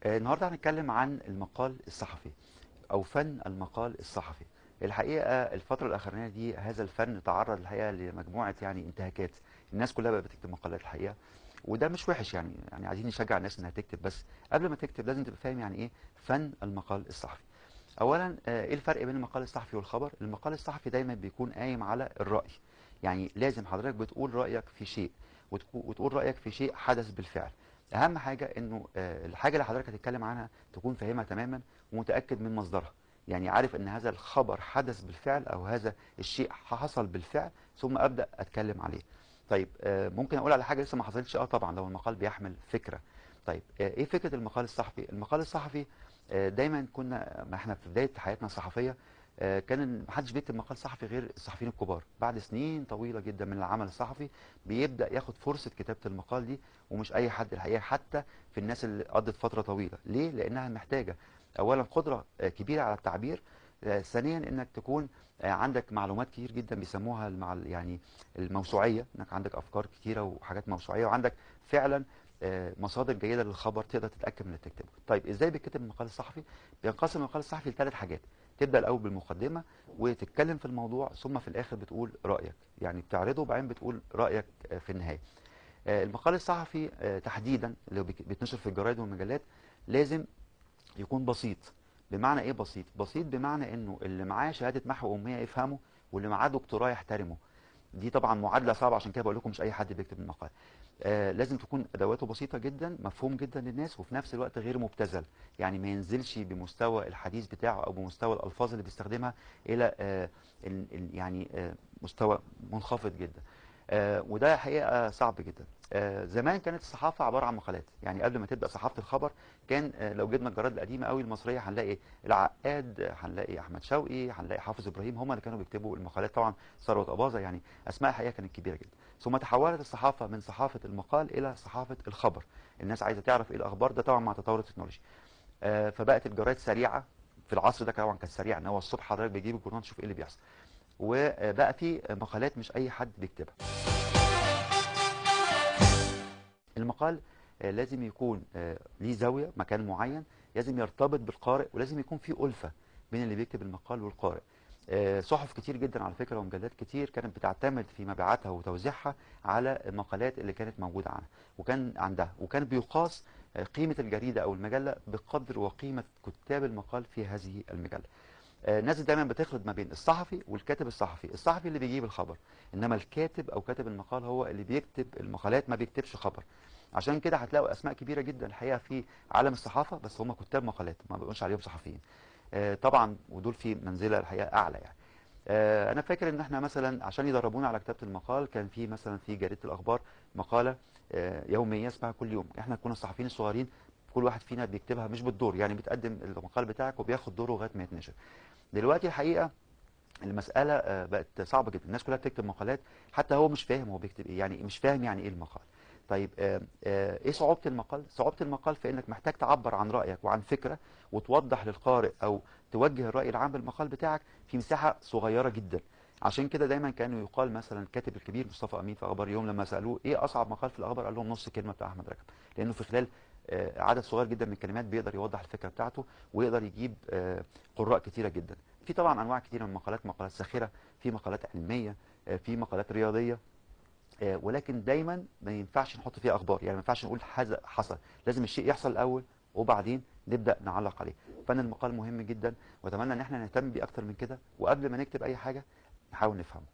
النهارده هنتكلم عن المقال الصحفي او فن المقال الصحفي. الحقيقه الفتره الاخرانيه دي هذا الفن تعرض الحقيقه لمجموعه انتهاكات. الناس كلها بقت بتكتب مقالات الحقيقه، وده مش وحش. يعني عايزين نشجع الناس انها تكتب، بس قبل ما تكتب لازم تبقى فاهم يعني ايه فن المقال الصحفي. اولا ايه الفرق بين المقال الصحفي والخبر؟ المقال الصحفي دايما بيكون قايم على الراي، يعني لازم حضرتك بتقول رايك في شيء، وتقول رايك في شيء حدث بالفعل. اهم حاجه انه الحاجه اللي حضرتك هتتكلم عنها تكون فاهمها تماما ومتاكد من مصدرها، يعني عارف ان هذا الخبر حدث بالفعل او هذا الشيء حصل بالفعل ثم ابدا اتكلم عليه. طيب ممكن اقول على حاجه لسه ما حصلتش؟ طبعا لو المقال بيحمل فكره. طيب ايه فكره المقال الصحفي؟ المقال الصحفي دايما كنا ما احنا في بدايه حياتنا الصحفيه كان ما حدش بيكتب مقال صحفي غير الصحفيين الكبار. بعد سنين طويله جدا من العمل الصحفي بيبدا ياخد فرصه كتابه المقال دي، ومش اي حد الحقيقه، حتى في الناس اللي قضت فتره طويله. ليه؟ لانها محتاجه اولا قدره كبيره على التعبير، ثانيا انك تكون عندك معلومات كتير جدا بيسموها يعني الموسوعيه، انك عندك افكار كتيره وحاجات موسوعيه، وعندك فعلا مصادر جيده للخبر تقدر تتاكد من اللي تكتبه. طيب ازاي بيتكتب المقال الصحفي؟ بينقسم المقال الصحفي لثلاث حاجات. تبدا الاول بالمقدمه وتتكلم في الموضوع، ثم في الاخر بتقول رايك، يعني بتعرضه وبعدين بتقول رايك في النهايه. المقال الصحفي تحديدا اللي بيتنشر في الجرايد والمجلات لازم يكون بسيط. بمعنى ايه بسيط؟ بسيط بمعنى انه اللي معاه شهاده محو اميه يفهمه، واللي معاه دكتوراه يحترمه. دي طبعا معادله صعبه، عشان كده بقول لكم مش اي حد بيكتب المقال. لازم تكون ادواته بسيطه جدا، مفهوم جدا للناس، وفي نفس الوقت غير مبتذل. يعني ما ينزلش بمستوى الحديث بتاعه او بمستوى الالفاظ اللي بيستخدمها الى مستوى منخفض جدا. وده حقيقه صعب جدا. زمان كانت الصحافه عباره عن مقالات، يعني قبل ما تبدا صحافه الخبر كان لو جبنا الجرائد القديمه قوي المصريه هنلاقي العقاد، هنلاقي احمد شوقي، هنلاقي حافظ ابراهيم، هم اللي كانوا بيكتبوا المقالات. طبعا ثروت اباظه، يعني اسماء الحقيقه كانت كبيره جدا. ثم تحولت الصحافه من صحافه المقال الى صحافه الخبر. الناس عايزه تعرف ايه الاخبار، ده طبعا مع تطور التكنولوجيا. فبقت الجرايد سريعه. في العصر ده طبعا كانت سريعه، ان هو الصبح حضرتك بيجيب الجورنال تشوف ايه اللي بيحصل. وبقى في مقالات مش اي حد بيكتبها. المقال لازم يكون ليه زاويه، مكان معين، لازم يرتبط بالقارئ، ولازم يكون في ألفة بين اللي بيكتب المقال والقارئ. صحف كتير جدا على فكرة ومجلات كتير كانت بتعتمد في مبيعاتها وتوزيعها على المقالات اللي كانت موجودة عنها وكان عندها، وكان بيقاس قيمة الجريدة أو المجلة بقدر وقيمة كتاب المقال في هذه المجلة. الناس دايما بتخلط ما بين الصحفي والكاتب الصحفي. الصحفي اللي بيجيب الخبر، انما الكاتب او كاتب المقال هو اللي بيكتب المقالات، ما بيكتبش خبر. عشان كده هتلاقوا اسماء كبيره جدا الحقيقه في عالم الصحافه، بس هم كتاب مقالات، ما بيقولش عليهم صحفيين. طبعا ودول في منزله الحقيقه اعلى يعني. انا فاكر ان احنا مثلا عشان يدربونا على كتابه المقال كان في مثلا في جريده الاخبار مقاله يوميه اسمها كل يوم. احنا كنا الصحفيين الصغيرين كل واحد فينا بيكتبها مش بالدور، يعني بتقدم المقال بتاعك وبياخد دوره لغايه ما يتنشر. دلوقتي الحقيقه المساله بقت صعبه جدا، الناس كلها بتكتب مقالات، حتى هو مش فاهم هو بيكتب ايه، يعني مش فاهم يعني ايه المقال. طيب ايه صعوبه المقال؟ صعوبه المقال في انك محتاج تعبر عن رايك وعن فكره وتوضح للقارئ او توجه الراي العام بالمقال بتاعك في مساحه صغيره جدا. عشان كده دايما كانوا يقال مثلا الكاتب الكبير مصطفى امين في اخبار اليوم، لما سالوه ايه اصعب مقال في الاخبار قال لهم نص كلمه بتاع احمد رجب، لانه في خلال عدد صغير جدا من الكلمات بيقدر يوضح الفكره بتاعته ويقدر يجيب قراء كتيره جدا. في طبعا انواع كتيره من المقالات، مقالات ساخره، في مقالات علميه، في مقالات رياضيه، ولكن دايما ما ينفعش نحط فيها اخبار، يعني ما ينفعش نقول هذا حصل، لازم الشيء يحصل الاول وبعدين نبدا نعلق عليه. فن المقال مهم جدا، واتمنى ان احنا نهتم بيه اكتر من كده، وقبل ما نكتب اي حاجه نحاول نفهمه.